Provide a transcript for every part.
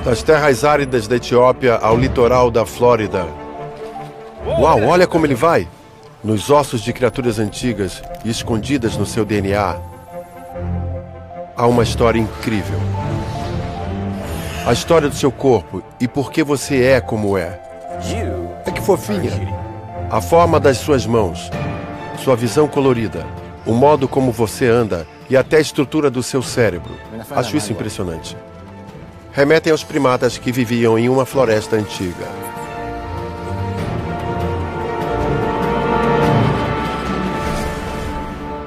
Das terras áridas da Etiópia ao litoral da Flórida. Uau, olha como ele vai! Nos ossos de criaturas antigas e escondidas no seu DNA, há uma história incrível. A história do seu corpo e por que você é como é. É que fofinha. A forma das suas mãos, sua visão colorida, o modo como você anda e até a estrutura do seu cérebro. Acho isso impressionante. Remetem aos primatas que viviam em uma floresta antiga.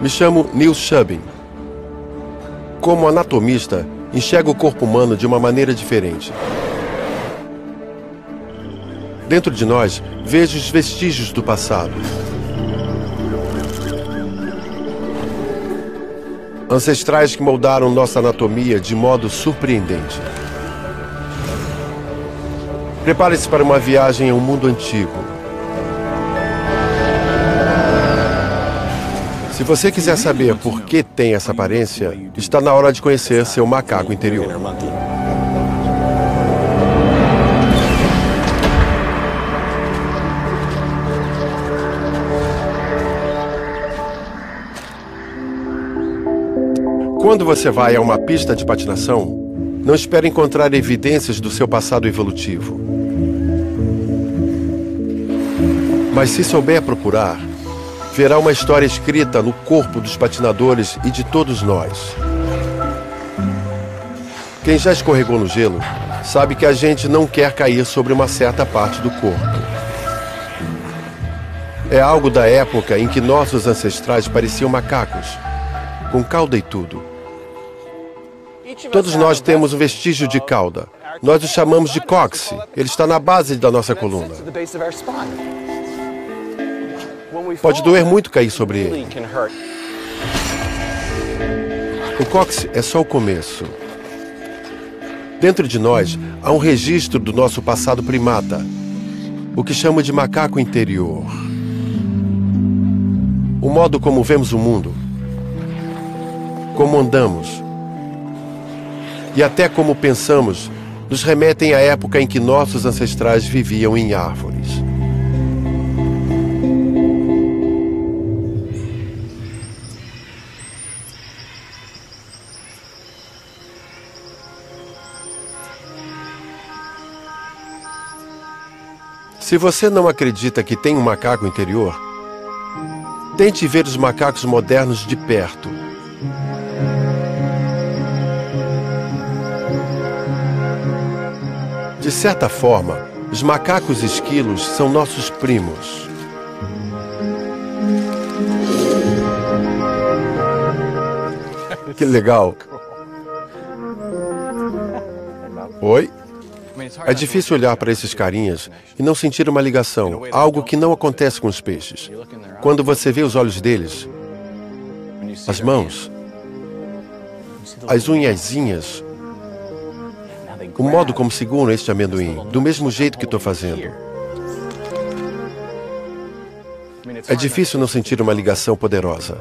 Me chamo Neil Shubin. Como anatomista, enxergo o corpo humano de uma maneira diferente. Dentro de nós, vejo os vestígios do passado. Ancestrais que moldaram nossa anatomia de modo surpreendente. Prepare-se para uma viagem ao mundo antigo. Se você quiser saber por que tem essa aparência, está na hora de conhecer seu macaco interior. Quando você vai a uma pista de patinação, não espere encontrar evidências do seu passado evolutivo. Mas se souber procurar, verá uma história escrita no corpo dos patinadores e de todos nós. Quem já escorregou no gelo sabe que a gente não quer cair sobre uma certa parte do corpo. É algo da época em que nossos ancestrais pareciam macacos, com cauda e tudo. Todos nós temos um vestígio de cauda. Nós o chamamos de cóccix. Ele está na base da nossa coluna. Pode doer muito cair sobre ele. O cóccix é só o começo. Dentro de nós, há um registro do nosso passado primata, o que chamo de macaco interior. O modo como vemos o mundo, como andamos e até como pensamos, nos remetem à época em que nossos ancestrais viviam em árvores. Se você não acredita que tem um macaco interior, tente ver os macacos modernos de perto. De certa forma, os macacos esquilos são nossos primos. Que legal! Oi? É difícil olhar para esses carinhas e não sentir uma ligação, algo que não acontece com os peixes. Quando você vê os olhos deles, as mãos, as unhazinhas, o modo como seguram este amendoim, do mesmo jeito que estou fazendo. É difícil não sentir uma ligação poderosa.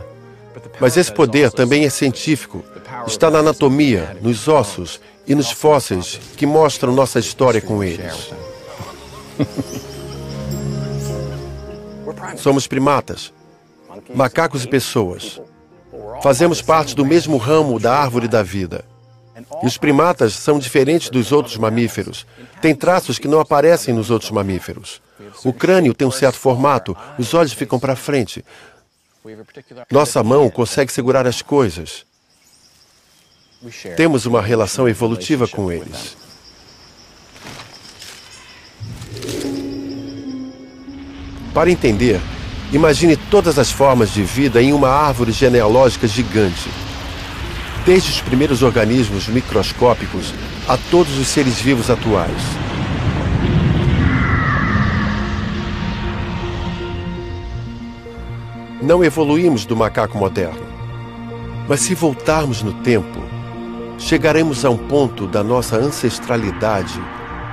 Mas esse poder também é científico. Está na anatomia, nos ossos e nos fósseis que mostram nossa história com eles. Somos primatas, macacos e pessoas. Fazemos parte do mesmo ramo da árvore da vida. E os primatas são diferentes dos outros mamíferos. Têm traços que não aparecem nos outros mamíferos. O crânio tem um certo formato, os olhos ficam para frente. Nossa mão consegue segurar as coisas. Temos uma relação evolutiva com eles. Para entender, imagine todas as formas de vida em uma árvore genealógica gigante. Desde os primeiros organismos microscópicos a todos os seres vivos atuais. Não evoluímos do macaco moderno. Mas se voltarmos no tempo, chegaremos a um ponto da nossa ancestralidade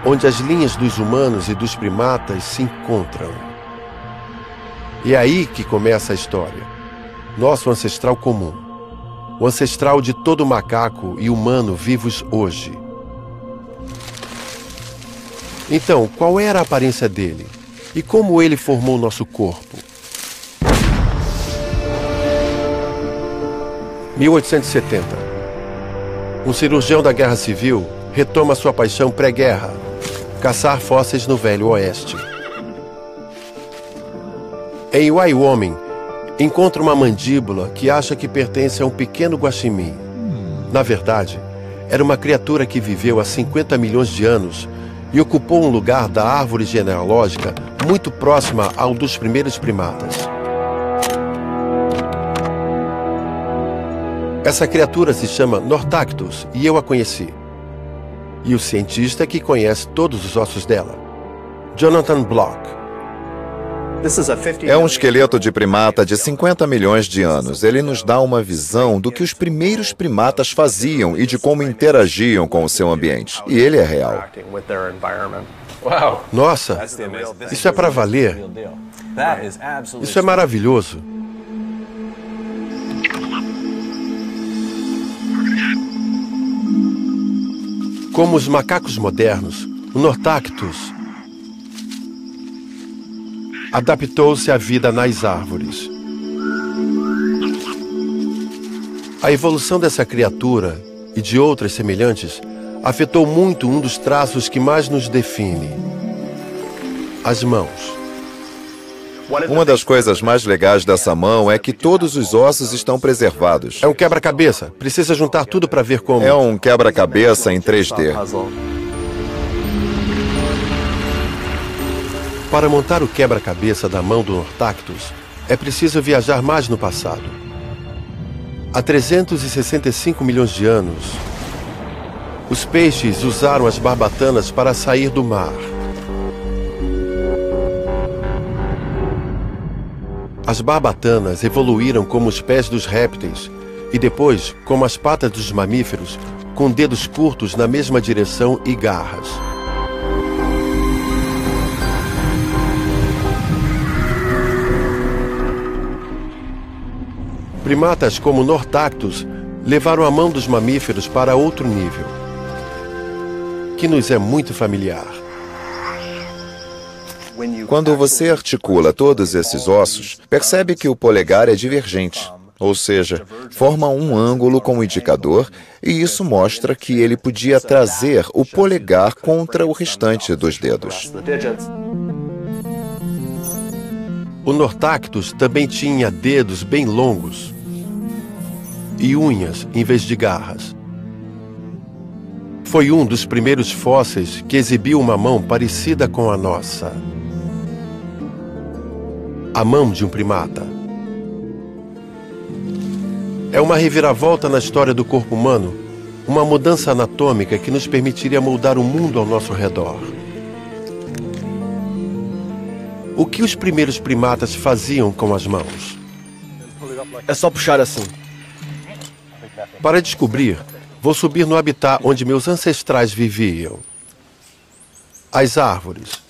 onde as linhas dos humanos e dos primatas se encontram. E é aí que começa a história. Nosso ancestral comum. O ancestral de todo macaco e humano vivos hoje. Então, qual era a aparência dele? E como ele formou nosso corpo? 1870. Um cirurgião da Guerra Civil retoma sua paixão pré-guerra: caçar fósseis no Velho Oeste. Em Wyoming, encontra uma mandíbula que acha que pertence a um pequeno guaxinim. Na verdade, era uma criatura que viveu há 50 milhões de anos e ocupou um lugar da árvore genealógica muito próxima ao dos primeiros primatas. Essa criatura se chama Nortactus e eu a conheci. E o cientista que conhece todos os ossos dela, Jonathan Block. É um esqueleto de primata de 50 milhões de anos. Ele nos dá uma visão do que os primeiros primatas faziam e de como interagiam com o seu ambiente. E ele é real. Nossa, isso é para valer. Isso é maravilhoso. Como os macacos modernos, o Nortactus adaptou-se à vida nas árvores. A evolução dessa criatura e de outras semelhantes afetou muito um dos traços que mais nos define: as mãos. Uma das coisas mais legais dessa mão é que todos os ossos estão preservados. É um quebra-cabeça. Precisa juntar tudo para ver como. É um quebra-cabeça em 3D. Para montar o quebra-cabeça da mão do Nortactus, é preciso viajar mais no passado. Há 365 milhões de anos, os peixes usaram as barbatanas para sair do mar. As barbatanas evoluíram como os pés dos répteis e depois como as patas dos mamíferos, com dedos curtos na mesma direção e garras. Primatas como Nortactus levaram a mão dos mamíferos para outro nível, que nos é muito familiar. Quando você articula todos esses ossos, percebe que o polegar é divergente, ou seja, forma um ângulo com o indicador, e isso mostra que ele podia trazer o polegar contra o restante dos dedos. O Nortactus também tinha dedos bem longos e unhas em vez de garras. Foi um dos primeiros fósseis que exibiu uma mão parecida com a nossa. A mão de um primata. É uma reviravolta na história do corpo humano, uma mudança anatômica que nos permitiria moldar o mundo ao nosso redor. O que os primeiros primatas faziam com as mãos? É só puxar assim. Para descobrir, vou subir no habitat onde meus ancestrais viviam. As árvores.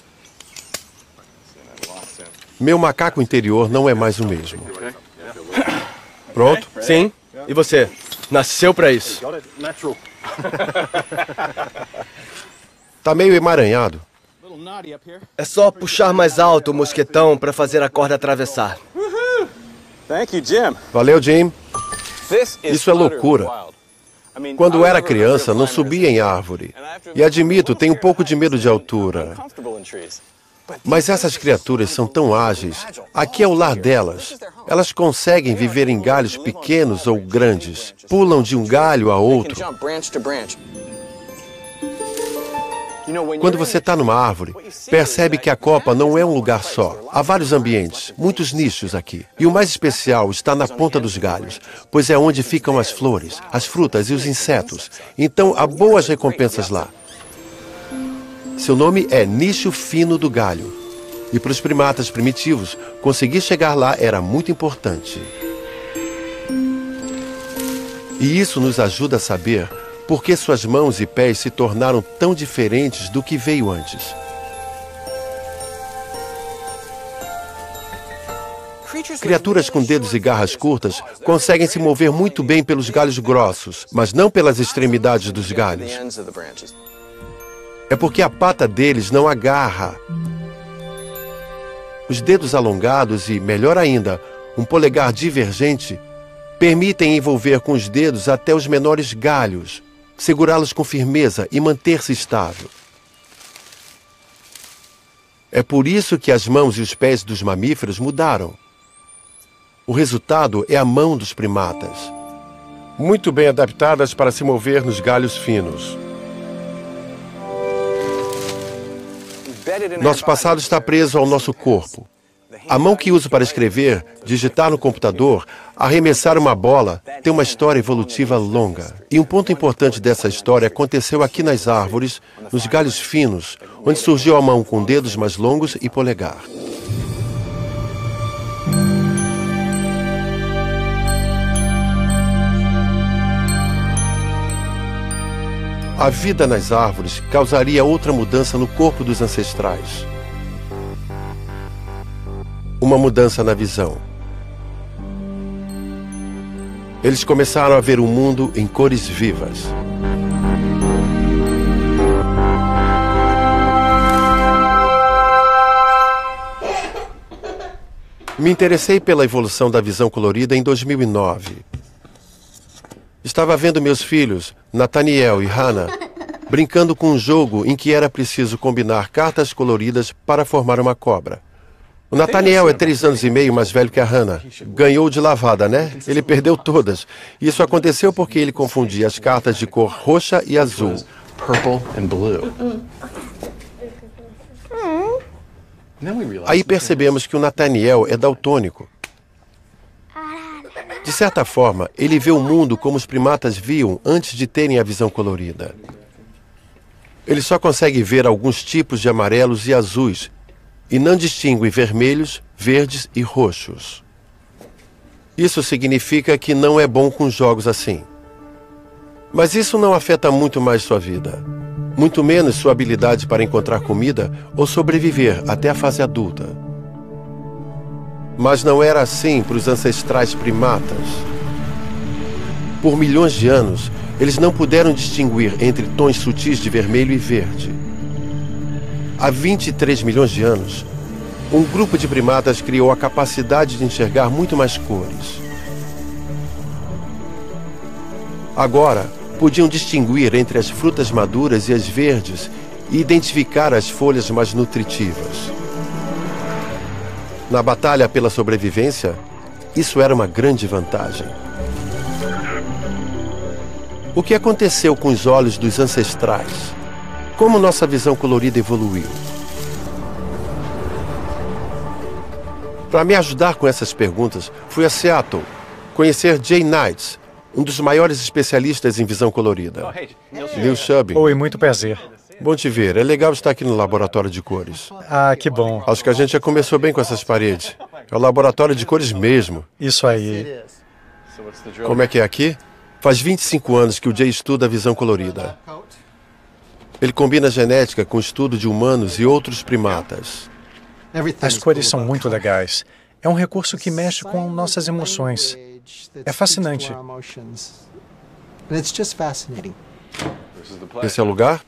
Meu macaco interior não é mais o mesmo. Pronto? Sim. E você? Nasceu pra isso. Tá meio emaranhado. É só puxar mais alto o mosquetão pra fazer a corda atravessar. Valeu, Jim. Isso é loucura. Quando era criança, não subia em árvore. E admito, tenho um pouco de medo de altura. Mas essas criaturas são tão ágeis. Aqui é o lar delas. Elas conseguem viver em galhos pequenos ou grandes. Pulam de um galho a outro. Quando você está numa árvore, percebe que a copa não é um lugar só. Há vários ambientes, muitos nichos aqui. E o mais especial está na ponta dos galhos, pois é onde ficam as flores, as frutas e os insetos. Então há boas recompensas lá. Seu nome é nicho fino do galho. E para os primatas primitivos, conseguir chegar lá era muito importante. E isso nos ajuda a saber por que suas mãos e pés se tornaram tão diferentes do que veio antes. Criaturas com dedos e garras curtas conseguem se mover muito bem pelos galhos grossos, mas não pelas extremidades dos galhos. É porque a pata deles não agarra. Os dedos alongados e, melhor ainda, um polegar divergente permitem envolver com os dedos até os menores galhos, segurá-los com firmeza e manter-se estável. É por isso que as mãos e os pés dos mamíferos mudaram. O resultado é a mão dos primatas, muito bem adaptadas para se mover nos galhos finos. Nosso passado está preso ao nosso corpo. A mão que uso para escrever, digitar no computador, arremessar uma bola, tem uma história evolutiva longa. E um ponto importante dessa história aconteceu aqui nas árvores, nos galhos finos, onde surgiu a mão com dedos mais longos e polegar. A vida nas árvores causaria outra mudança no corpo dos ancestrais. Uma mudança na visão. Eles começaram a ver o mundo em cores vivas. Me interessei pela evolução da visão colorida em 2009. Estava vendo meus filhos, Nathaniel e Hannah, brincando com um jogo em que era preciso combinar cartas coloridas para formar uma cobra. O Nathaniel é 3 anos e meio mais velho que a Hannah. Ganhou de lavada, né? Ele perdeu todas. Isso aconteceu porque ele confundia as cartas de cor roxa e azul. Aí percebemos que o Nathaniel é daltônico. De certa forma, ele vê o mundo como os primatas viam antes de terem a visão colorida. Ele só consegue ver alguns tipos de amarelos e azuis, e não distingue vermelhos, verdes e roxos. Isso significa que não é bom com jogos assim. Mas isso não afeta muito mais sua vida. Muito menos sua habilidade para encontrar comida ou sobreviver até a fase adulta. Mas não era assim para os ancestrais primatas. Por milhões de anos, eles não puderam distinguir entre tons sutis de vermelho e verde. Há 23 milhões de anos, um grupo de primatas criou a capacidade de enxergar muito mais cores. Agora, podiam distinguir entre as frutas maduras e as verdes e identificar as folhas mais nutritivas. Na batalha pela sobrevivência, isso era uma grande vantagem. O que aconteceu com os olhos dos ancestrais? Como nossa visão colorida evoluiu? Para me ajudar com essas perguntas, fui a Seattle conhecer Jay Knights, um dos maiores especialistas em visão colorida. Neil Shubin. Oi, muito prazer. Bom te ver. É legal estar aqui no laboratório de cores. Ah, que bom. Acho que a gente já começou bem com essas paredes. É o laboratório de cores mesmo. Isso aí. Como é que é aqui? Faz 25 anos que o Jay estuda a visão colorida. Ele combina genética com o estudo de humanos e outros primatas. As cores são muito legais. É um recurso que mexe com nossas emoções. É fascinante. Esse é o lugar?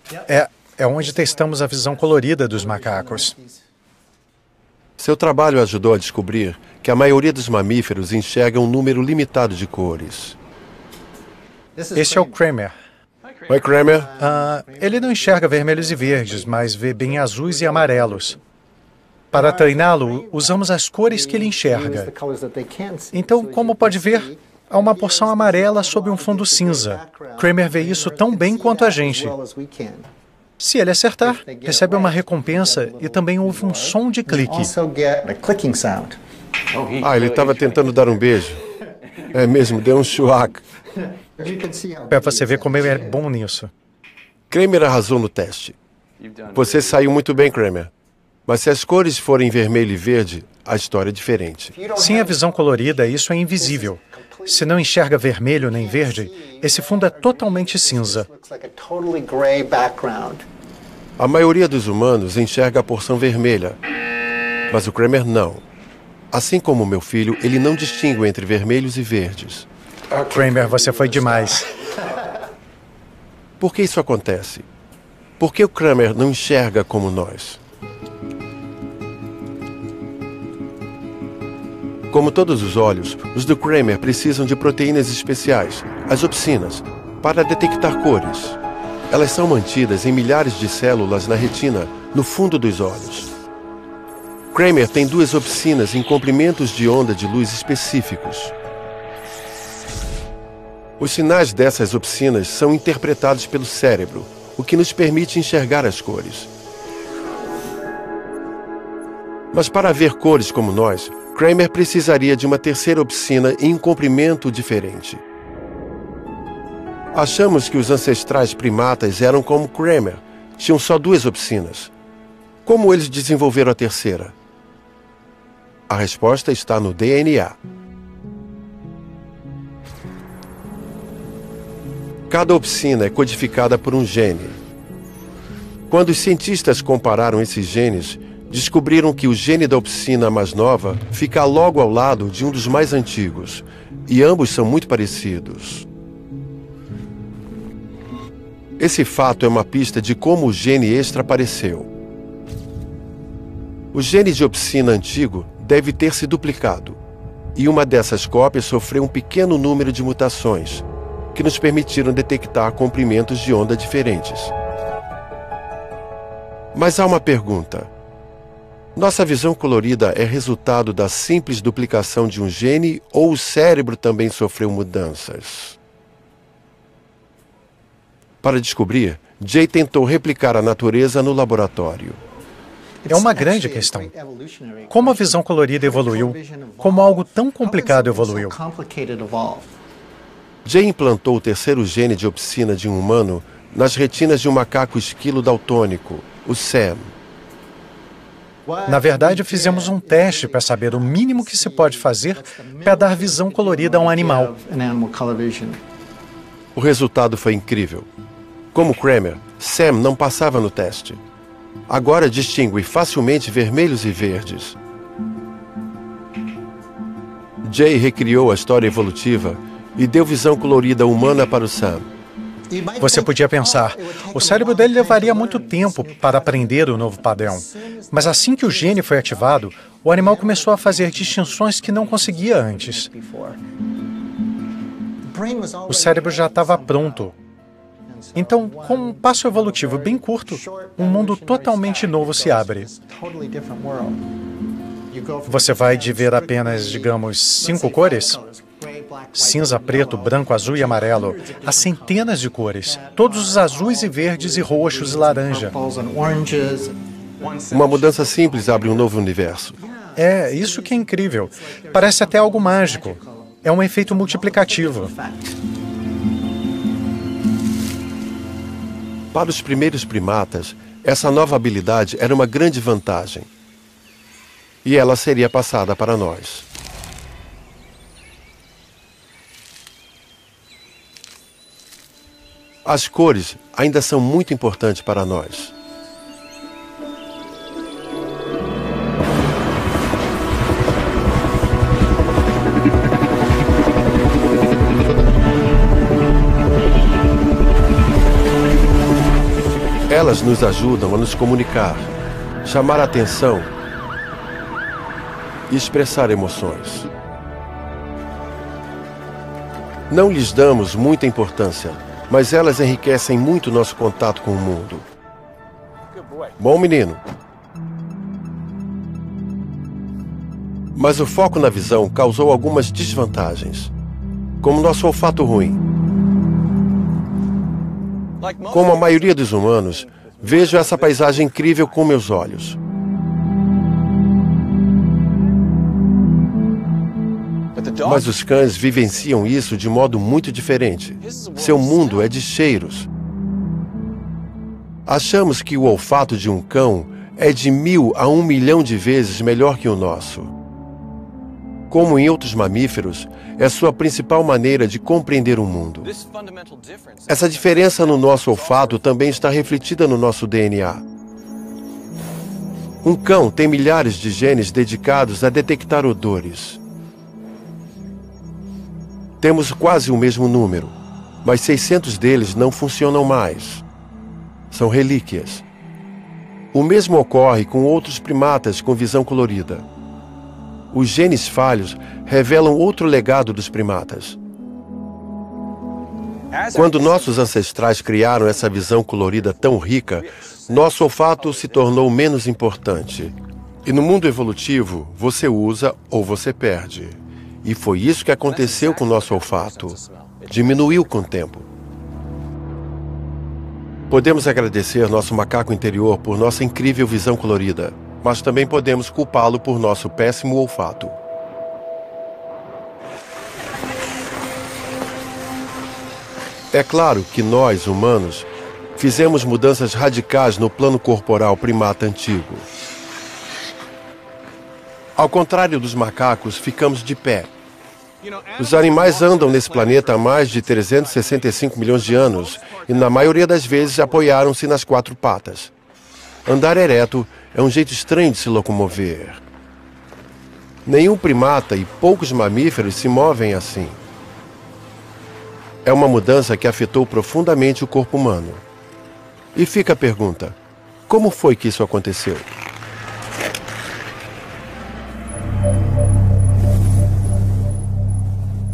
É onde testamos a visão colorida dos macacos. Seu trabalho ajudou a descobrir que a maioria dos mamíferos enxerga um número limitado de cores. Esse é o Kramer. Oi, Kramer. Ele não enxerga vermelhos e verdes, mas vê bem azuis e amarelos. Para treiná-lo, usamos as cores que ele enxerga. Então, como pode ver, há uma porção amarela sob um fundo cinza. Kramer vê isso tão bem quanto a gente. Se ele acertar, recebe uma recompensa e também ouve um som de clique. Ele estava tentando dar um beijo. É mesmo, deu um chuac. Para você ver como ele é bom nisso. Kramer arrasou no teste. Você saiu muito bem, Kramer. Mas se as cores forem vermelho e verde, a história é diferente. Sem a visão colorida, isso é invisível. Se não enxerga vermelho nem verde, esse fundo é totalmente cinza. A maioria dos humanos enxerga a porção vermelha, mas o Kramer não. Assim como o meu filho, ele não distingue entre vermelhos e verdes. Kramer, você foi demais. Por que isso acontece? Por que o Kramer não enxerga como nós? Como todos os olhos, os do Kramer precisam de proteínas especiais, as opsinas, para detectar cores. Elas são mantidas em milhares de células na retina, no fundo dos olhos. Kramer tem 2 opsinas em comprimentos de onda de luz específicos. Os sinais dessas opsinas são interpretados pelo cérebro, o que nos permite enxergar as cores. Mas para ver cores como nós, Kramer precisaria de uma 3ª opsina em um comprimento diferente. Achamos que os ancestrais primatas eram como Kramer, tinham só 2 opsinas. Como eles desenvolveram a 3ª? A resposta está no DNA. Cada opsina é codificada por um gene. Quando os cientistas compararam esses genes, descobriram que o gene da opsina mais nova fica logo ao lado de um dos mais antigos, e ambos são muito parecidos. Esse fato é uma pista de como o gene extra apareceu. O gene de opsina antigo deve ter se duplicado, e uma dessas cópias sofreu um pequeno número de mutações, que nos permitiram detectar comprimentos de onda diferentes. Mas há uma pergunta. Nossa visão colorida é resultado da simples duplicação de um gene ou o cérebro também sofreu mudanças? Para descobrir, Jay tentou replicar a natureza no laboratório. É uma grande questão. Como a visão colorida evoluiu? Como algo tão complicado evoluiu? Jay implantou o 3º gene de opsina de um humano nas retinas de um macaco esquilo daltônico, o Sam. Na verdade, fizemos um teste para saber o mínimo que se pode fazer para dar visão colorida a um animal. O resultado foi incrível. Como Kramer, Sam não passava no teste. Agora distingue facilmente vermelhos e verdes. Jay recriou a história evolutiva e deu visão colorida humana para o Sam. Você podia pensar, o cérebro dele levaria muito tempo para aprender o novo padrão. Mas assim que o gene foi ativado, o animal começou a fazer distinções que não conseguia antes. O cérebro já estava pronto. Então, com um passo evolutivo bem curto, um mundo totalmente novo se abre. Você vai de ver apenas, digamos, 5 cores? Cinza, preto, branco, azul e amarelo. Há centenas de cores. Todos os azuis e verdes e roxos e laranja. Uma mudança simples abre um novo universo. É, isso que é incrível. Parece até algo mágico. É um efeito multiplicativo. Para os primeiros primatas, essa nova habilidade era uma grande vantagem. E ela seria passada para nós. As cores ainda são muito importantes para nós. Elas nos ajudam a nos comunicar, chamar a atenção e expressar emoções. Não lhes damos muita importância, mas elas enriquecem muito nosso contato com o mundo. Bom menino. Mas o foco na visão causou algumas desvantagens, como nosso olfato ruim. Como a maioria dos humanos, vejo essa paisagem incrível com meus olhos. Mas os cães vivenciam isso de modo muito diferente. Seu mundo é de cheiros. Achamos que o olfato de um cão é de 1000 a 1 milhão de vezes melhor que o nosso. Como em outros mamíferos, é sua principal maneira de compreender o mundo. Essa diferença no nosso olfato também está refletida no nosso DNA. Um cão tem milhares de genes dedicados a detectar odores. Temos quase o mesmo número, mas 600 deles não funcionam mais. são relíquias. O mesmo ocorre com outros primatas com visão colorida. Os genes falhos revelam outro legado dos primatas. Quando nossos ancestrais criaram essa visão colorida tão rica, nosso olfato se tornou menos importante. E no mundo evolutivo, você usa ou você perde. E foi isso que aconteceu com nosso olfato. Diminuiu com o tempo. Podemos agradecer nosso macaco interior por nossa incrível visão colorida, mas também podemos culpá-lo por nosso péssimo olfato. É claro que nós, humanos, fizemos mudanças radicais no plano corporal primata antigo. Ao contrário dos macacos, ficamos de pé. Os animais andam nesse planeta há mais de 365 milhões de anos e, na maioria das vezes, apoiaram-se nas 4 patas. Andar ereto é um jeito estranho de se locomover. Nenhum primata e poucos mamíferos se movem assim. É uma mudança que afetou profundamente o corpo humano. E fica a pergunta: como foi que isso aconteceu?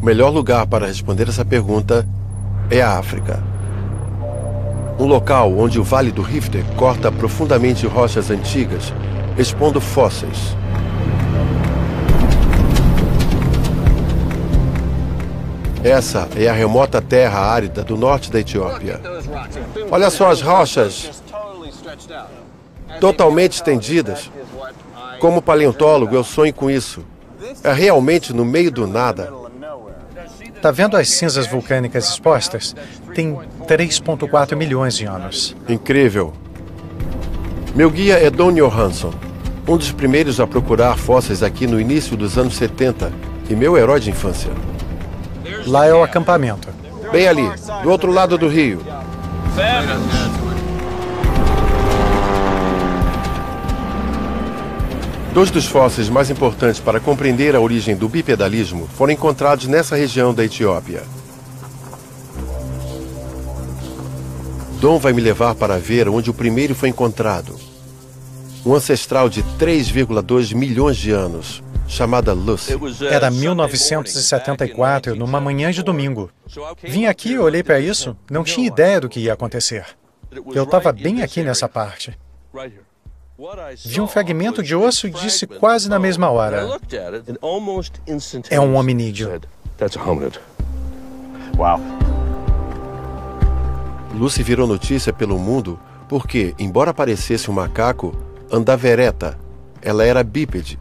O melhor lugar para responder essa pergunta é a África. Um local onde o Vale do Rift corta profundamente rochas antigas, expondo fósseis. Essa é a remota terra árida do norte da Etiópia. Olha só as rochas, totalmente estendidas. Como paleontólogo, eu sonho com isso. É realmente no meio do nada. Tá vendo as cinzas vulcânicas expostas? Tem 3,4 milhões de anos. Incrível. Meu guia é Don Johansson, um dos primeiros a procurar fósseis aqui no início dos anos 70 e meu herói de infância. Lá é o acampamento. Bem ali, do outro lado do rio. Dois dos fósseis mais importantes para compreender a origem do bipedalismo foram encontrados nessa região da Etiópia. Dom vai me levar para ver onde o primeiro foi encontrado. Um ancestral de 3,2 milhões de anos, chamada Lucy. Era 1974, numa manhã de domingo. Vim aqui e olhei para isso, não tinha ideia do que ia acontecer. Eu estava bem aqui nessa parte. Vi um fragmento de osso e disse quase na mesma hora: é um hominídeo. Lucy virou notícia pelo mundo porque, embora parecesse um macaco, andava ereta. Ela era bípede,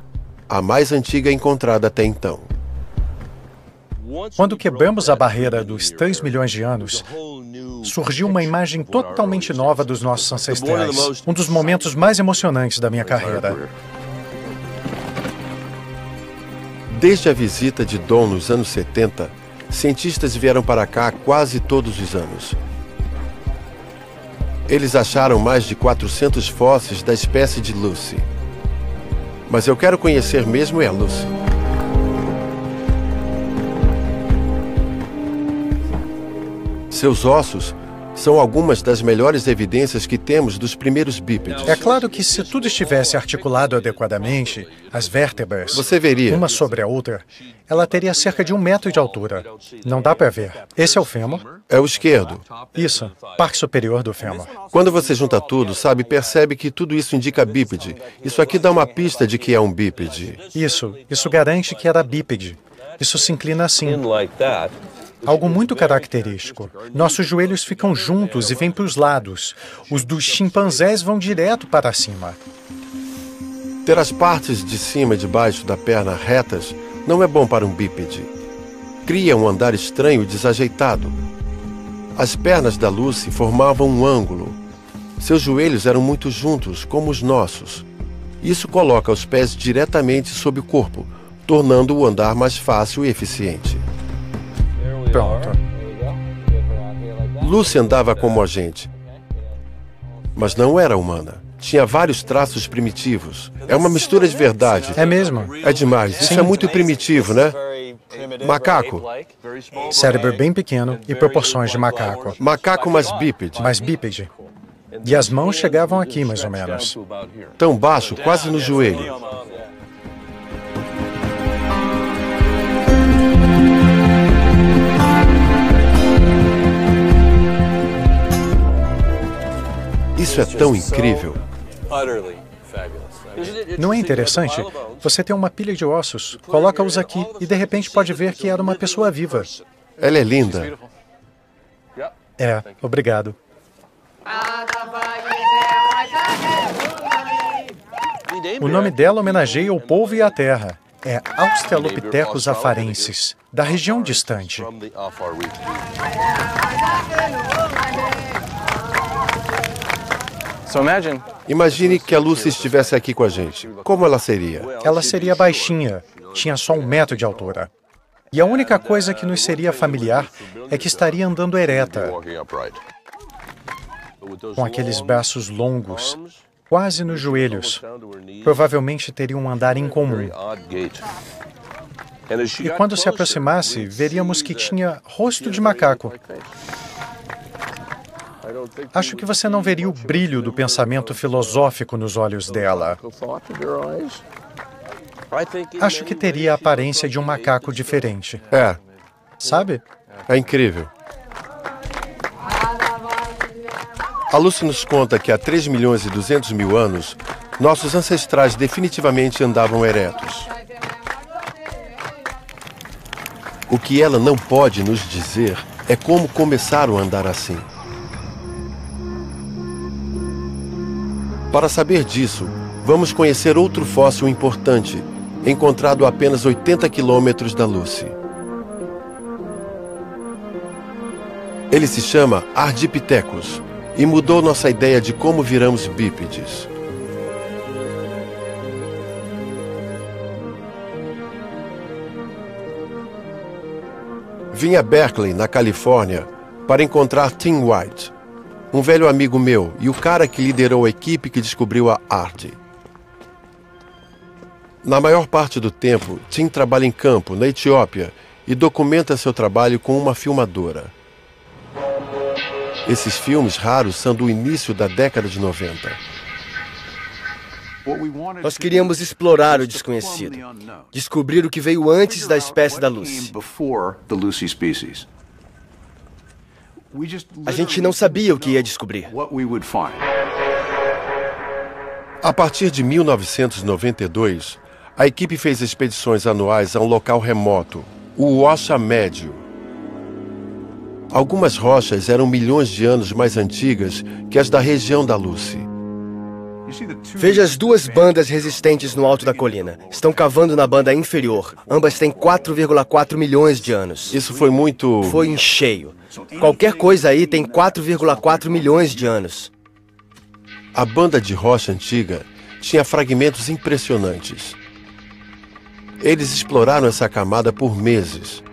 a mais antiga encontrada até então. Quando quebramos a barreira dos 3 milhões de anos, surgiu uma imagem totalmente nova dos nossos ancestrais. Um dos momentos mais emocionantes da minha carreira. Desde a visita de Don nos anos 70, cientistas vieram para cá quase todos os anos. Eles acharam mais de 400 fósseis da espécie de Lucy. Mas eu quero conhecer mesmo a Lucy. Seus ossos são algumas das melhores evidências que temos dos primeiros bípedes. É claro que se tudo estivesse articulado adequadamente, as vértebras, você veria, uma sobre a outra, ela teria cerca de 1 metro de altura. Não dá para ver. Esse é o fêmur. É o esquerdo. Isso, parte superior do fêmur. Quando você junta tudo, percebe que tudo isso indica bípede. Isso aqui dá uma pista de que é um bípede. Isso garante que era bípede. Isso se inclina assim. Algo muito característico. Nossos joelhos ficam juntos e vêm para os lados. Os dos chimpanzés vão direto para cima. Ter as partes de cima e de baixo da perna retas não é bom para um bípede. Cria um andar estranho e desajeitado. As pernas da Lucy formavam um ângulo. Seus joelhos eram muito juntos, como os nossos. Isso coloca os pés diretamente sob o corpo, tornando o andar mais fácil e eficiente. Pronto. Lucy andava como a gente, mas não era humana. Tinha vários traços primitivos. É uma mistura de verdade. É mesmo? É demais. Isso é muito primitivo, né? Macaco. Cérebro bem pequeno e proporções de macaco. Macaco mais bípede. Mais bípede. E as mãos chegavam aqui, mais ou menos. Tão baixo, quase no joelho. Isso é tão incrível. Não é interessante? Você tem uma pilha de ossos, coloca-os aqui e de repente pode ver que era uma pessoa viva. Ela é linda. É, obrigado. O nome dela homenageia o polvo e a terra. É Australopithecus afarensis, da região distante. Imagine que a Lucy estivesse aqui com a gente. Como ela seria? Ela seria baixinha, tinha só 1 metro de altura. E a única coisa que nos seria familiar é que estaria andando ereta, com aqueles braços longos, quase nos joelhos. Provavelmente teria um andar incomum. E quando se aproximasse, veríamos que tinha rosto de macaco. Acho que você não veria o brilho do pensamento filosófico nos olhos dela. Acho que teria a aparência de um macaco diferente. É. Sabe? É incrível. A Lucy nos conta que há 3 milhões e 200 mil anos, nossos ancestrais definitivamente andavam eretos. O que ela não pode nos dizer é como começaram a andar assim. Para saber disso, vamos conhecer outro fóssil importante, encontrado a apenas 80 quilômetros da Lucy. Ele se chama Ardipithecus e mudou nossa ideia de como viramos bípedes. Vim a Berkeley, na Califórnia, para encontrar Tim White, um velho amigo meu e o cara que liderou a equipe que descobriu a Ardi. Na maior parte do tempo, Tim trabalha em campo, na Etiópia, e documenta seu trabalho com uma filmadora. Esses filmes raros são do início da década de 90. Nós queríamos explorar o desconhecido, descobrir o que veio antes da espécie da Lucy. A gente não sabia o que ia descobrir. A partir de 1992, a equipe fez expedições anuais a um local remoto, o Uocha Médio. Algumas rochas eram milhões de anos mais antigas que as da região da Lucy. Veja as 2 bandas resistentes no alto da colina. Estão cavando na banda inferior. Ambas têm 4,4 milhões de anos. Isso foi muito... Foi em cheio. Qualquer coisa aí tem 4,4 milhões de anos. A banda de rocha antiga tinha fragmentos impressionantes. Eles exploraram essa camada por meses.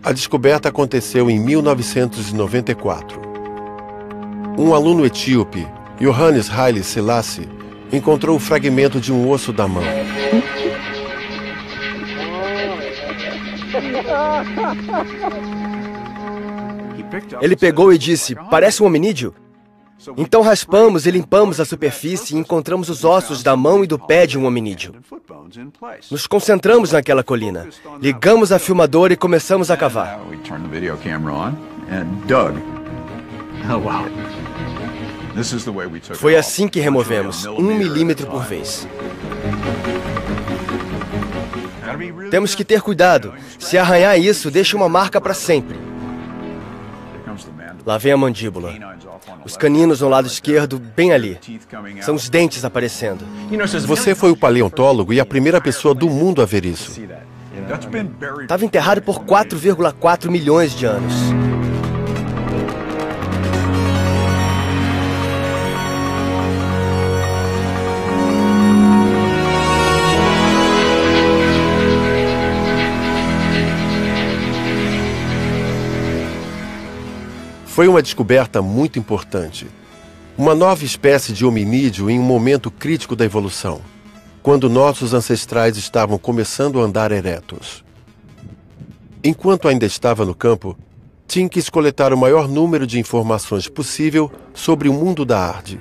A descoberta aconteceu em 1994. Um aluno etíope, Johannes Haile Selassie, encontrou o fragmento de um osso da mão. Ele pegou e disse, parece um hominídeo? Então raspamos e limpamos a superfície e encontramos os ossos da mão e do pé de um hominídeo. Nos concentramos naquela colina, ligamos a filmadora e começamos a cavar. Foi assim que removemos, 1 milímetro por vez. Temos que ter cuidado. Se arranhar isso, deixa uma marca para sempre. Lá vem a mandíbula. Os caninos no lado esquerdo, bem ali. São os dentes aparecendo. Você foi o paleontólogo e a primeira pessoa do mundo a ver isso. Estava enterrado por 4,4 milhões de anos. Foi uma descoberta muito importante. Uma nova espécie de hominídeo em um momento crítico da evolução, quando nossos ancestrais estavam começando a andar eretos. Enquanto ainda estava no campo, Tim quis coletar o maior número de informações possível sobre o mundo da Arde.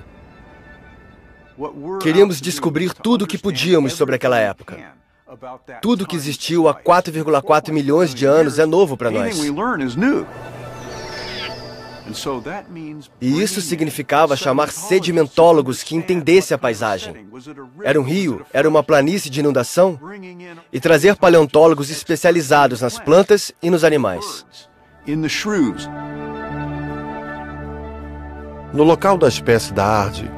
Queríamos descobrir tudo o que podíamos sobre aquela época. Tudo que existiu há 4,4 milhões de anos é novo para nós. E isso significava chamar sedimentólogos que entendessem a paisagem. Era um rio? Era uma planície de inundação? E trazer paleontólogos especializados nas plantas e nos animais. No local da espécie da Arde,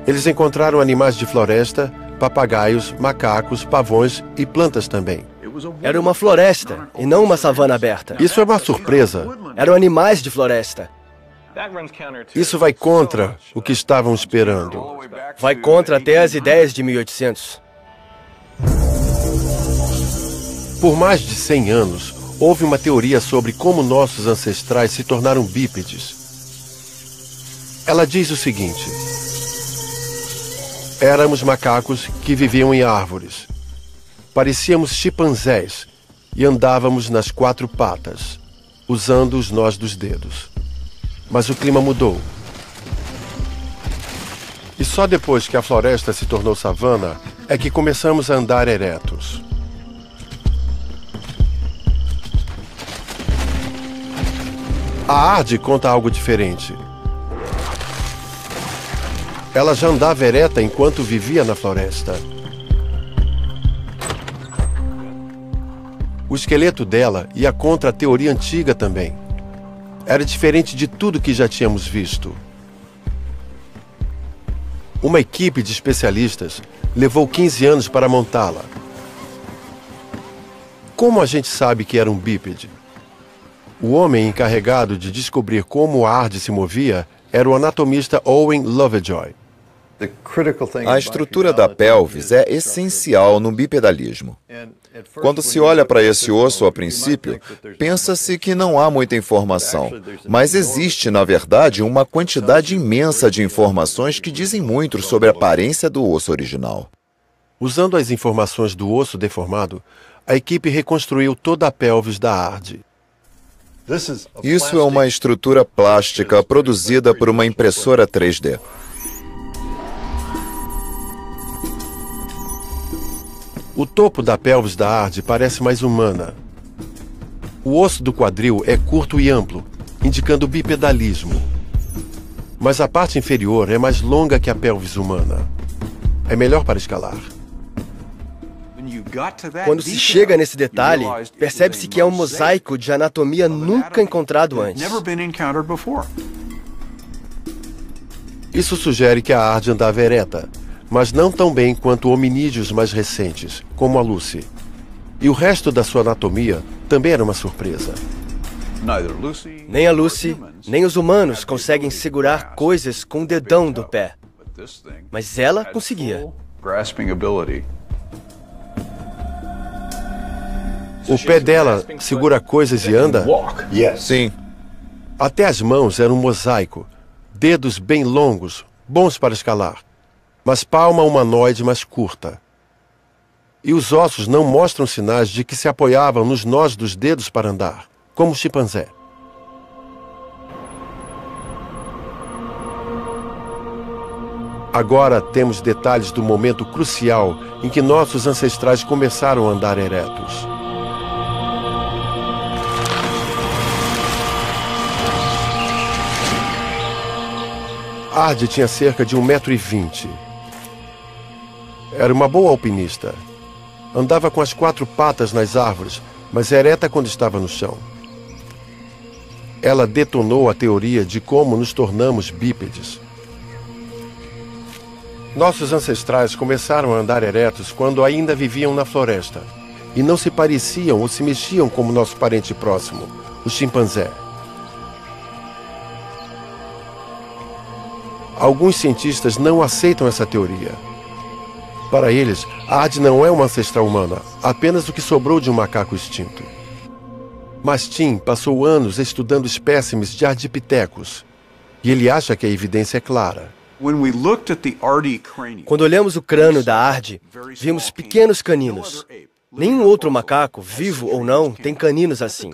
eles encontraram animais de floresta, papagaios, macacos, pavões e plantas também. Era uma floresta e não uma savana aberta. Isso é uma surpresa. Eram animais de floresta. Isso vai contra o que estavam esperando. Vai contra até as ideias de 1800. Por mais de 100 anos, houve uma teoria sobre como nossos ancestrais se tornaram bípedes. Ela diz o seguinte: éramos macacos que viviam em árvores. Parecíamos chimpanzés e andávamos nas 4 patas, usando os nós dos dedos. Mas o clima mudou. E só depois que a floresta se tornou savana é que começamos a andar eretos. A Arde conta algo diferente. Ela já andava ereta enquanto vivia na floresta. O esqueleto dela ia contra a teoria antiga também. Era diferente de tudo que já tínhamos visto. Uma equipe de especialistas levou 15 anos para montá-la. Como a gente sabe que era um bípede? O homem encarregado de descobrir como a Arde se movia era o anatomista Owen Lovejoy. A estrutura da pelvis é essencial no bipedalismo. Quando se olha para esse osso a princípio, pensa-se que não há muita informação, mas existe, na verdade, uma quantidade imensa de informações que dizem muito sobre a aparência do osso original. Usando as informações do osso deformado, a equipe reconstruiu toda a pelvis da Arde. Isso é uma estrutura plástica produzida por uma impressora 3D. O topo da pelvis da Arde parece mais humana. O osso do quadril é curto e amplo, indicando bipedalismo. Mas a parte inferior é mais longa que a pelvis humana. É melhor para escalar. Quando se chega nesse detalhe, percebe-se que é um mosaico de anatomia nunca encontrado antes. Isso sugere que a Arde andava ereta, mas não tão bem quanto hominídeos mais recentes, como a Lucy. E o resto da sua anatomia também era uma surpresa. Nem a Lucy, nem os humanos conseguem segurar coisas com o dedão do pé. Mas ela conseguia. O pé dela segura coisas e anda? Sim. Até as mãos eram um mosaico. Dedos bem longos, bons para escalar, mas palma humanoide mais curta. E os ossos não mostram sinais de que se apoiavam nos nós dos dedos para andar, como o chimpanzé. Agora temos detalhes do momento crucial em que nossos ancestrais começaram a andar eretos. Arde tinha cerca de 1,20 m. Era uma boa alpinista. Andava com as 4 patas nas árvores, mas ereta quando estava no chão. Ela detonou a teoria de como nos tornamos bípedes. Nossos ancestrais começaram a andar eretos quando ainda viviam na floresta e não se pareciam ou se mexiam como nosso parente próximo, o chimpanzé. Alguns cientistas não aceitam essa teoria. Para eles, a Arde não é uma ancestral humana, apenas o que sobrou de um macaco extinto. Mas Tim passou anos estudando espécimes de ardipithecus, e ele acha que a evidência é clara. Quando olhamos o crânio da Arde, vimos pequenos caninos. Nenhum outro macaco, vivo ou não, tem caninos assim.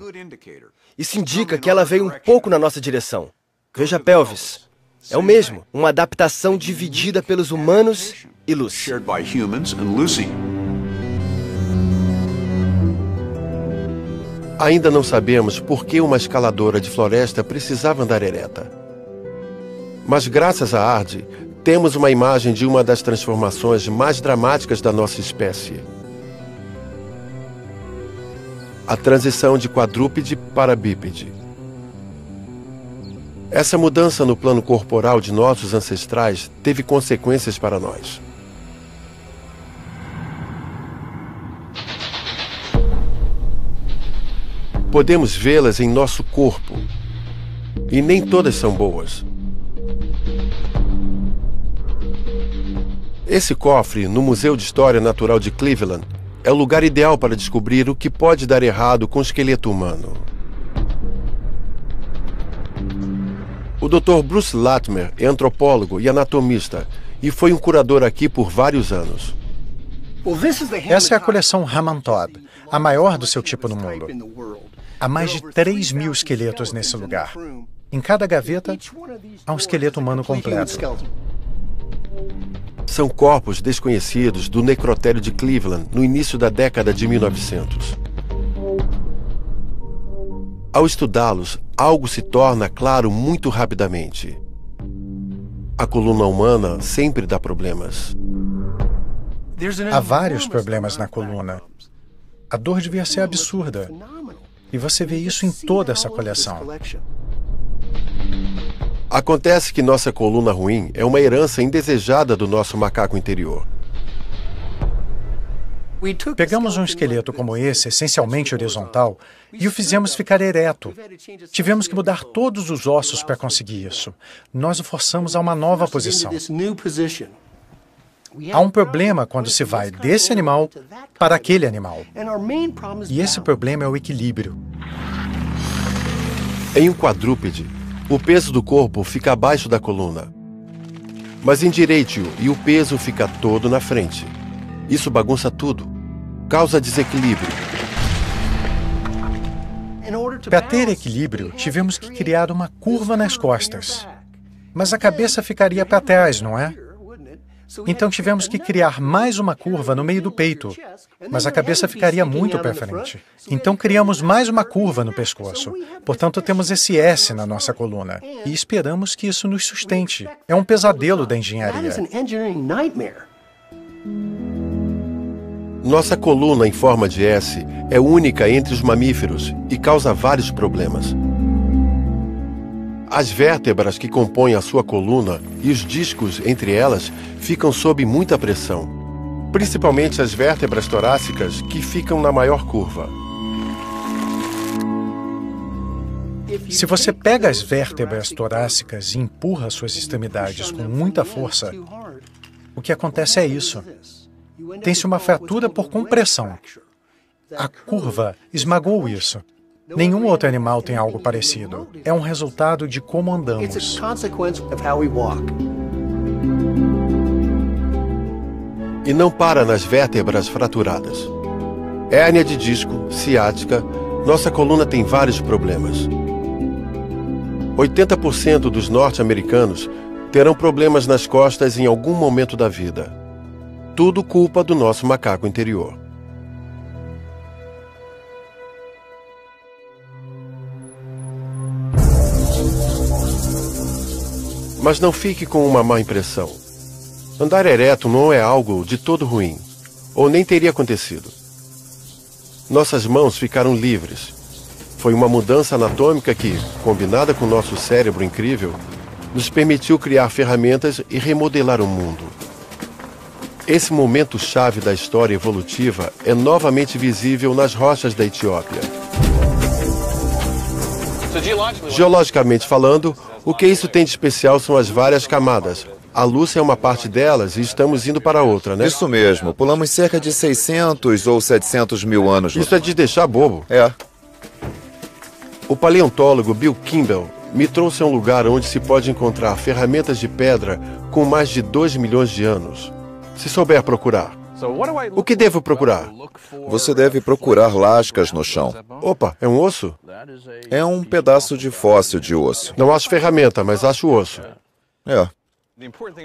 Isso indica que ela veio um pouco na nossa direção. Veja a pelvis. É o mesmo, uma adaptação dividida pelos humanos e Lucy. Ainda não sabemos por que uma escaladora de floresta precisava andar ereta. Mas graças a Ard, temos uma imagem de uma das transformações mais dramáticas da nossa espécie. A transição de quadrúpede para bípede. Essa mudança no plano corporal de nossos ancestrais teve consequências para nós. Podemos vê-las em nosso corpo, e nem todas são boas. Esse cofre, no Museu de História Natural de Cleveland, é o lugar ideal para descobrir o que pode dar errado com o esqueleto humano. O Dr. Bruce Latimer é antropólogo e anatomista, e foi um curador aqui por vários anos. Essa é a coleção Hammond Todd, a maior do seu tipo no mundo. Há mais de 3.000 esqueletos nesse lugar. Em cada gaveta, há um esqueleto humano completo. São corpos desconhecidos do necrotério de Cleveland no início da década de 1900. Ao estudá-los, algo se torna claro muito rapidamente. A coluna humana sempre dá problemas. Há vários problemas na coluna. A dor devia ser absurda. E você vê isso em toda essa coleção. Acontece que nossa coluna ruim é uma herança indesejada do nosso macaco interior. Pegamos um esqueleto como esse, essencialmente horizontal, e o fizemos ficar ereto. Tivemos que mudar todos os ossos para conseguir isso. Nós o forçamos a uma nova posição. Há um problema quando se vai desse animal para aquele animal. E esse problema é o equilíbrio. Em um quadrúpede, o peso do corpo fica abaixo da coluna. Mas endireite-o e o peso fica todo na frente. Isso bagunça tudo. Causa desequilíbrio. Para ter equilíbrio, tivemos que criar uma curva nas costas. Mas a cabeça ficaria para trás, não é? Então tivemos que criar mais uma curva no meio do peito, mas a cabeça ficaria muito para frente. Então criamos mais uma curva no pescoço. Portanto, temos esse S na nossa coluna e esperamos que isso nos sustente. É um pesadelo da engenharia. Nossa coluna em forma de S é única entre os mamíferos e causa vários problemas. As vértebras que compõem a sua coluna e os discos entre elas ficam sob muita pressão, principalmente as vértebras torácicas que ficam na maior curva. Se você pega as vértebras torácicas e empurra suas extremidades com muita força, o que acontece é isso. Tem-se uma fratura por compressão. A curva esmagou isso. Nenhum outro animal tem algo parecido. É um resultado de como andamos. E não para nas vértebras fraturadas. Hérnia de disco, ciática, nossa coluna tem vários problemas. 80% dos norte-americanos terão problemas nas costas em algum momento da vida. Tudo culpa do nosso macaco interior. Mas não fique com uma má impressão. Andar ereto não é algo de todo ruim, ou nem teria acontecido. Nossas mãos ficaram livres. Foi uma mudança anatômica que, combinada com nosso cérebro incrível, nos permitiu criar ferramentas e remodelar o mundo. Esse momento-chave da história evolutiva é novamente visível nas rochas da Etiópia. Geologicamente falando, o que isso tem de especial são as várias camadas. A Lúcia é uma parte delas e estamos indo para outra, né? Isso mesmo. Pulamos cerca de 600 ou 700 mil anos. Isso é de deixar bobo. É. O paleontólogo Bill Kimball me trouxe a um lugar onde se pode encontrar ferramentas de pedra com mais de 2 milhões de anos, se souber procurar. O que devo procurar? Você deve procurar lascas no chão. Opa, é um osso? É um pedaço de fóssil de osso. Não acho ferramenta, mas acho osso. É.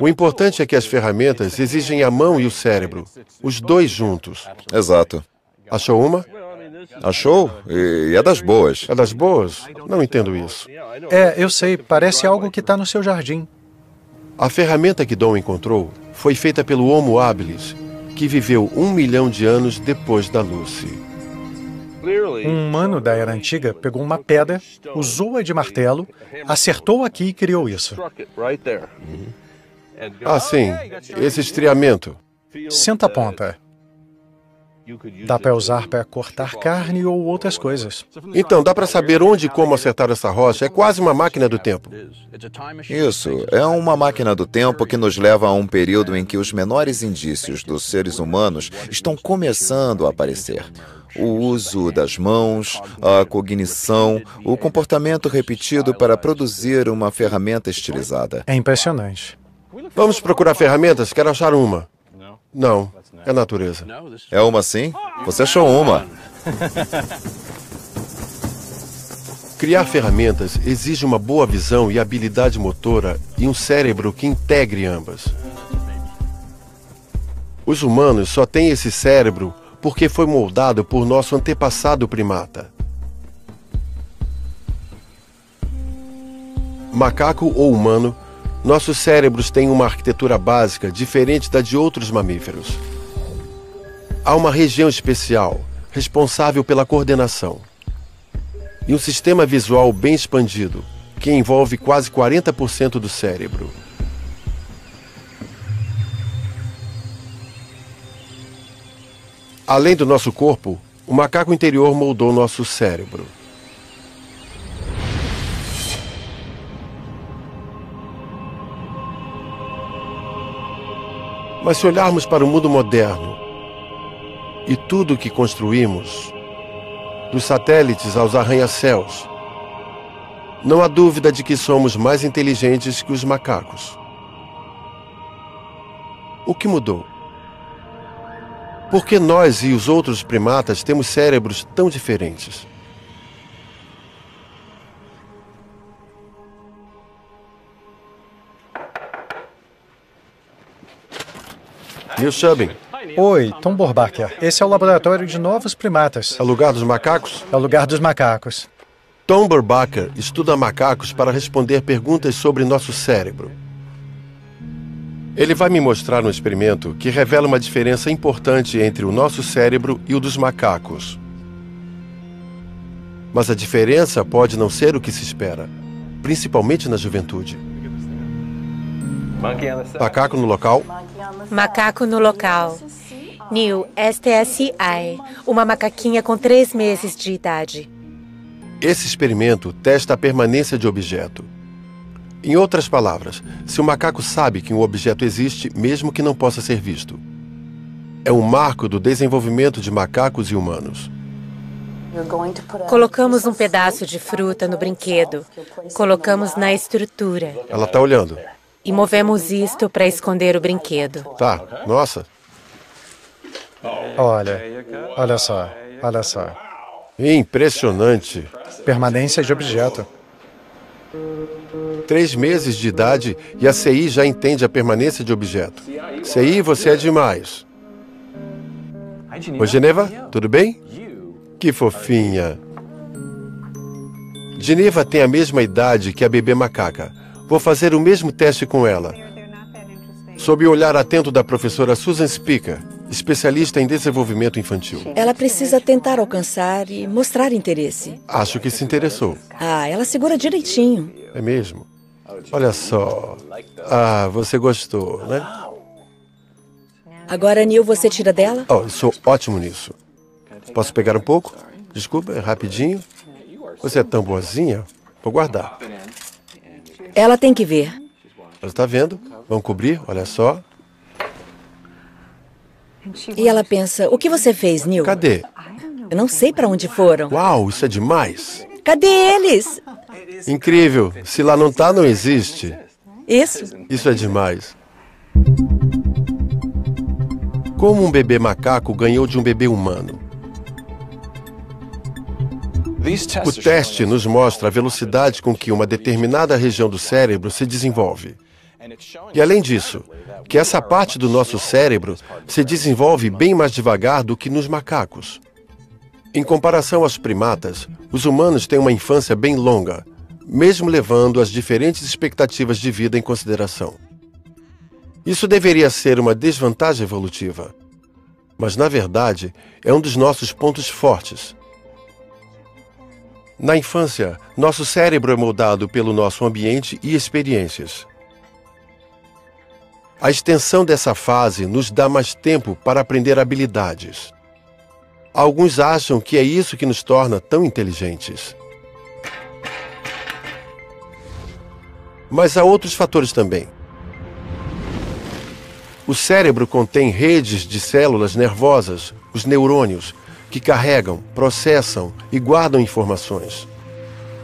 O importante é que as ferramentas exigem a mão e o cérebro, os dois juntos. Exato. Achou uma? Achou? E é das boas. É das boas? Não entendo isso. Eu sei, parece algo que está no seu jardim. A ferramenta que Dom encontrou foi feita pelo Homo habilis, que viveu 1 milhão de anos depois da Lucy. Um humano da Era Antiga pegou uma pedra, usou-a de martelo, acertou aqui e criou isso. Ah, sim, esse estriamento. Senta a ponta. Dá para usar para cortar carne ou outras coisas. Então, dá para saber onde e como acertar essa rocha. É quase uma máquina do tempo. Isso, é uma máquina do tempo que nos leva a um período em que os menores indícios dos seres humanos estão começando a aparecer. O uso das mãos, a cognição, o comportamento repetido para produzir uma ferramenta estilizada. É impressionante. Vamos procurar ferramentas? Quero achar uma. Não, é natureza. É uma sim? Você achou uma. Criar ferramentas exige uma boa visão e habilidade motora e um cérebro que integre ambas. Os humanos só têm esse cérebro porque foi moldado por nosso antepassado primata. Macaco ou humano, nossos cérebros têm uma arquitetura básica diferente da de outros mamíferos. Há uma região especial, responsável pela coordenação. E um sistema visual bem expandido, que envolve quase 40% do cérebro. Além do nosso corpo, o macaco interior moldou nosso cérebro. Mas se olharmos para o mundo moderno e tudo o que construímos, dos satélites aos arranha-céus, não há dúvida de que somos mais inteligentes que os macacos. O que mudou? Por que nós e os outros primatas temos cérebros tão diferentes? Neil Shubin, Oi, Tom Borbacher. Esse é o laboratório de novos primatas. é o lugar dos macacos? É o lugar dos macacos. Tom Borbacher estuda macacos para responder perguntas sobre nosso cérebro. Ele vai me mostrar um experimento que revela uma diferença importante entre o nosso cérebro e o dos macacos. Mas a diferença pode não ser o que se espera, principalmente na juventude. Macaco no local? Macaco no local. Neil, esta é a CI, uma macaquinha com 3 meses de idade. Esse experimento testa a permanência de objeto. Em outras palavras, se o macaco sabe que um objeto existe, mesmo que não possa ser visto. É um marco do desenvolvimento de macacos e humanos. Colocamos um pedaço de fruta no brinquedo. Colocamos na estrutura. Ela está olhando. E movemos isto para esconder o brinquedo. Tá, nossa. Olha só. Impressionante. Permanência de objeto. 3 meses de idade e a CI já entende a permanência de objeto. CI, você é demais. Oi, Geneva, tudo bem? Que fofinha. Geneva tem a mesma idade que a bebê macaca. Vou fazer o mesmo teste com ela. Sob o olhar atento da professora Susan Speaker, especialista em desenvolvimento infantil. Ela precisa tentar alcançar e mostrar interesse. Acho que se interessou. Ela segura direitinho. É mesmo? Olha só. Ah, você gostou, né? Agora, Neil, você tira dela? Oh, eu sou ótimo nisso. Posso pegar um pouco? Desculpa, é rapidinho. Você é tão boazinha. Vou guardar. Ela tem que ver. Ela está vendo? Vamos cobrir, olha só. E ela pensa, o que você fez, Neil? Cadê? Eu não sei para onde foram. Uau, isso é demais. Cadê eles? Incrível. Se lá não tá, não existe. Isso. Isso é demais. Como um bebê macaco ganhou de um bebê humano? O teste nos mostra a velocidade com que uma determinada região do cérebro se desenvolve. E além disso, que essa parte do nosso cérebro se desenvolve bem mais devagar do que nos macacos. Em comparação aos primatas, os humanos têm uma infância bem longa, mesmo levando as diferentes expectativas de vida em consideração. Isso deveria ser uma desvantagem evolutiva, mas na verdade é um dos nossos pontos fortes. Na infância, nosso cérebro é moldado pelo nosso ambiente e experiências. A extensão dessa fase nos dá mais tempo para aprender habilidades. Alguns acham que é isso que nos torna tão inteligentes. Mas há outros fatores também. O cérebro contém redes de células nervosas, os neurônios, que carregam, processam e guardam informações.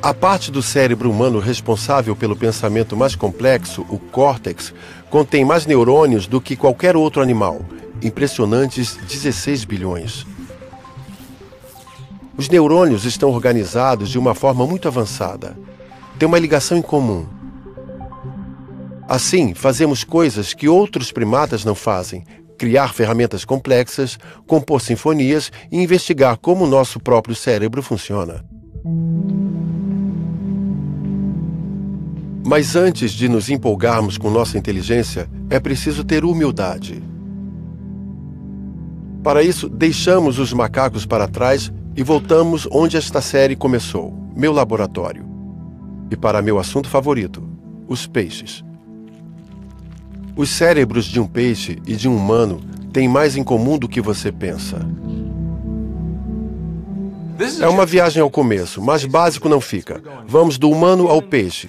A parte do cérebro humano responsável pelo pensamento mais complexo, o córtex, contém mais neurônios do que qualquer outro animal, impressionantes 16 bilhões. Os neurônios estão organizados de uma forma muito avançada. Têm uma ligação em comum. Assim, fazemos coisas que outros primatas não fazem: criar ferramentas complexas, compor sinfonias e investigar como o nosso próprio cérebro funciona. Mas antes de nos empolgarmos com nossa inteligência, é preciso ter humildade. Para isso, deixamos os macacos para trás e voltamos onde esta série começou, meu laboratório. E para meu assunto favorito, os peixes. Os cérebros de um peixe e de um humano têm mais em comum do que você pensa. É uma viagem ao começo, mas básico não fica. Vamos do humano ao peixe.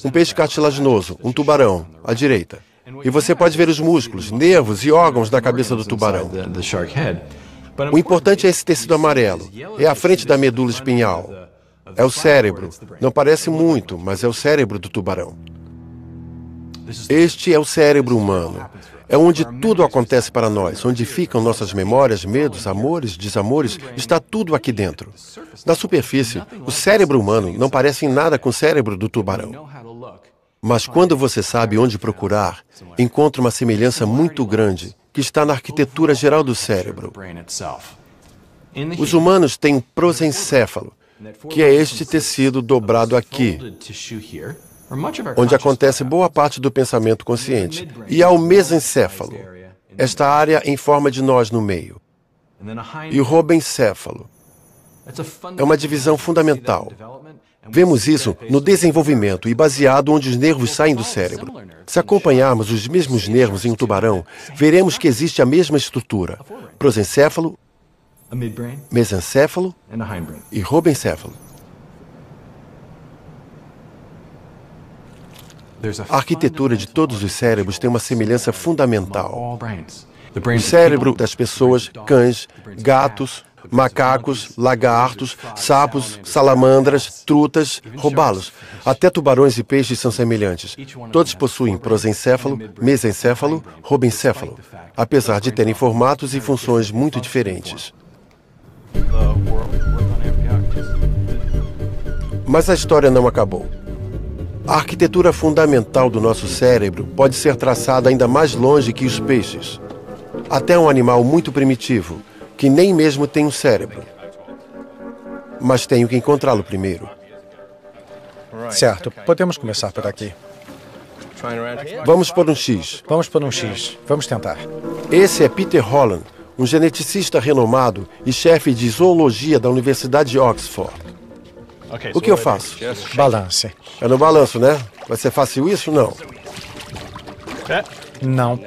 Um peixe cartilaginoso, um tubarão, à direita. E você pode ver os músculos, nervos e órgãos da cabeça do tubarão. O importante é esse tecido amarelo. É a frente da medula espinhal. É o cérebro. Não parece muito, mas é o cérebro do tubarão. Este é o cérebro humano. É onde tudo acontece para nós, onde ficam nossas memórias, medos, amores, desamores, está tudo aqui dentro. Na superfície, o cérebro humano não parece em nada com o cérebro do tubarão. Mas quando você sabe onde procurar, encontra uma semelhança muito grande que está na arquitetura geral do cérebro. Os humanos têm um prosencéfalo, que é este tecido dobrado aqui, onde acontece boa parte do pensamento consciente, e há o mesencéfalo, esta área em forma de nós no meio. E o robencéfalo é uma divisão fundamental. Vemos isso no desenvolvimento e baseado onde os nervos saem do cérebro. Se acompanharmos os mesmos nervos em um tubarão, veremos que existe a mesma estrutura: prosencéfalo, mesencéfalo e robencéfalo. A arquitetura de todos os cérebros tem uma semelhança fundamental. O cérebro das pessoas, cães, gatos, macacos, lagartos, sapos, salamandras, trutas, robalos. Até tubarões e peixes são semelhantes. Todos possuem prosencéfalo, mesencéfalo, robencéfalo, apesar de terem formatos e funções muito diferentes. Mas a história não acabou. A arquitetura fundamental do nosso cérebro pode ser traçada ainda mais longe que os peixes. Até um animal muito primitivo, que nem mesmo tem um cérebro. Mas tenho que encontrá-lo primeiro. Certo, podemos começar por aqui. Vamos por um X. Vamos por um X. Vamos tentar. Esse é Peter Holland, um geneticista renomado e chefe de zoologia da Universidade de Oxford. O que eu faço? Balance. É no balanço, né? Vai ser fácil isso? Não. Não.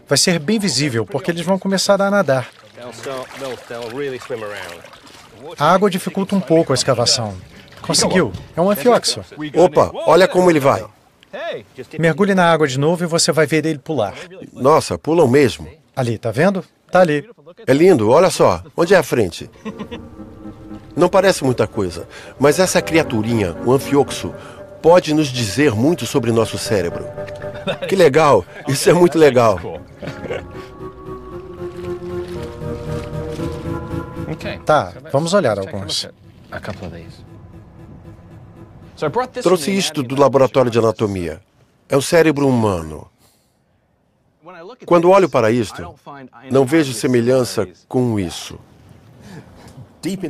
Vai ser bem visível, porque eles vão começar a nadar. A água dificulta um pouco a escavação. Conseguiu. É um anfioxo. Opa, olha como ele vai. Mergulhe na água de novo e você vai ver ele pular. Nossa, pulam mesmo. Ali, tá vendo? Tá ali. É lindo, olha só. Onde é a frente? Não parece muita coisa, mas essa criaturinha, o anfioxo, pode nos dizer muito sobre nosso cérebro. Que legal! Isso é muito legal. Tá, vamos olhar alguns. Trouxe isto do laboratório de anatomia. É o cérebro humano. Quando olho para isto, não vejo semelhança com isso.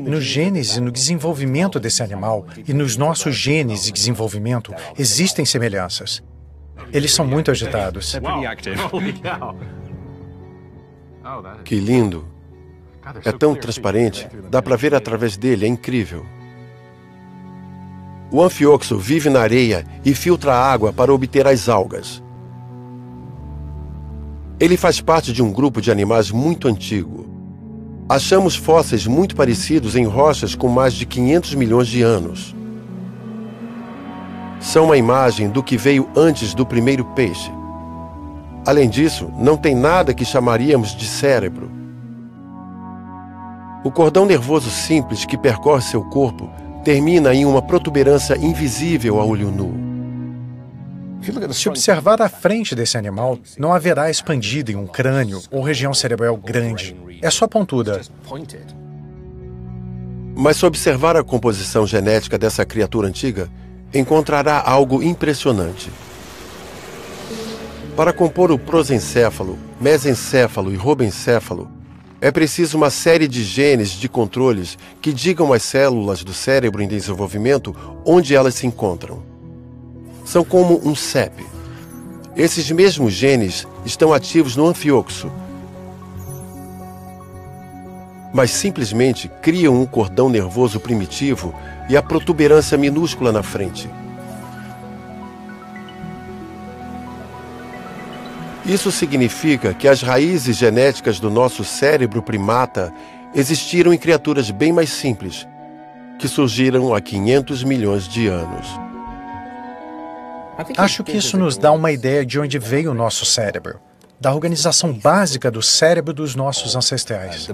No gênese e no desenvolvimento desse animal, e nos nossos genes de desenvolvimento, existem semelhanças. Eles são muito agitados. Que lindo. É tão transparente, dá para ver através dele, é incrível. O anfioxo vive na areia e filtra a água para obter as algas. Ele faz parte de um grupo de animais muito antigo. Achamos fósseis muito parecidos em rochas com mais de 500 milhões de anos. São uma imagem do que veio antes do primeiro peixe. Além disso, não tem nada que chamaríamos de cérebro. O cordão nervoso simples que percorre seu corpo termina em uma protuberância invisível a olho nu. Se observar a frente desse animal, não haverá expandido em um crânio ou região cerebral grande. É só pontuda. Mas se observar a composição genética dessa criatura antiga, encontrará algo impressionante. Para compor o prosencéfalo, mesencéfalo e robencéfalo, é preciso uma série de genes de controles que digam às células do cérebro em desenvolvimento onde elas se encontram. São como um CEP. Esses mesmos genes estão ativos no anfioxo, mas simplesmente criam um cordão nervoso primitivo e a protuberância minúscula na frente. Isso significa que as raízes genéticas do nosso cérebro primata existiram em criaturas bem mais simples, que surgiram há 500 milhões de anos. Acho que isso nos dá uma ideia de onde veio o nosso cérebro, da organização básica do cérebro dos nossos ancestrais.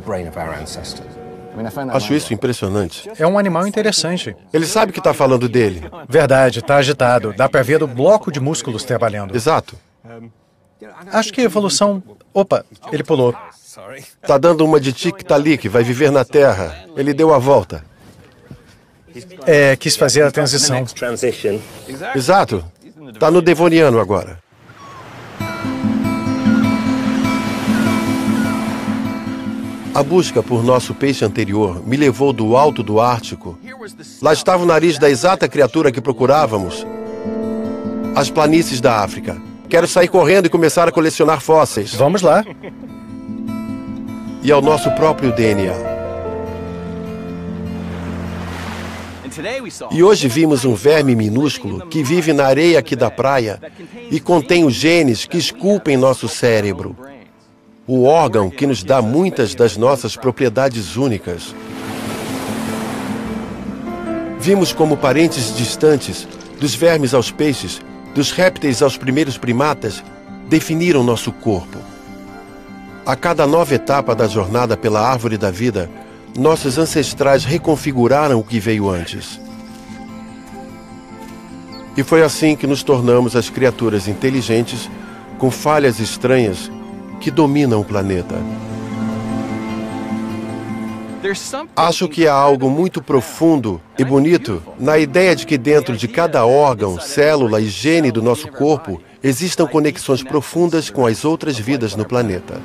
Acho isso impressionante. É um animal interessante. Ele sabe que está falando dele. Verdade, está agitado. Dá para ver o bloco de músculos trabalhando. Exato. Acho que a evolução... Opa, ele pulou. Tá dando uma de tic-talic, vai viver na Terra. Ele deu a volta. Quis fazer a transição. Exato. Tá no Devoniano agora. A busca por nosso peixe anterior me levou do alto do Ártico. Lá estava o nariz da exata criatura que procurávamos. As planícies da África. Quero sair correndo e começar a colecionar fósseis. Vamos lá. E ao nosso próprio DNA. E hoje vimos um verme minúsculo que vive na areia aqui da praia e contém os genes que esculpem nosso cérebro. O órgão que nos dá muitas das nossas propriedades únicas. Vimos como parentes distantes, dos vermes aos peixes, dos répteis aos primeiros primatas, definiram nosso corpo. A cada nova etapa da jornada pela árvore da vida, nossos ancestrais reconfiguraram o que veio antes. E foi assim que nos tornamos as criaturas inteligentes, com falhas estranhas, que dominam o planeta. Acho que há algo muito profundo e bonito na ideia de que dentro de cada órgão, célula e gene do nosso corpo existam conexões profundas com as outras vidas no planeta.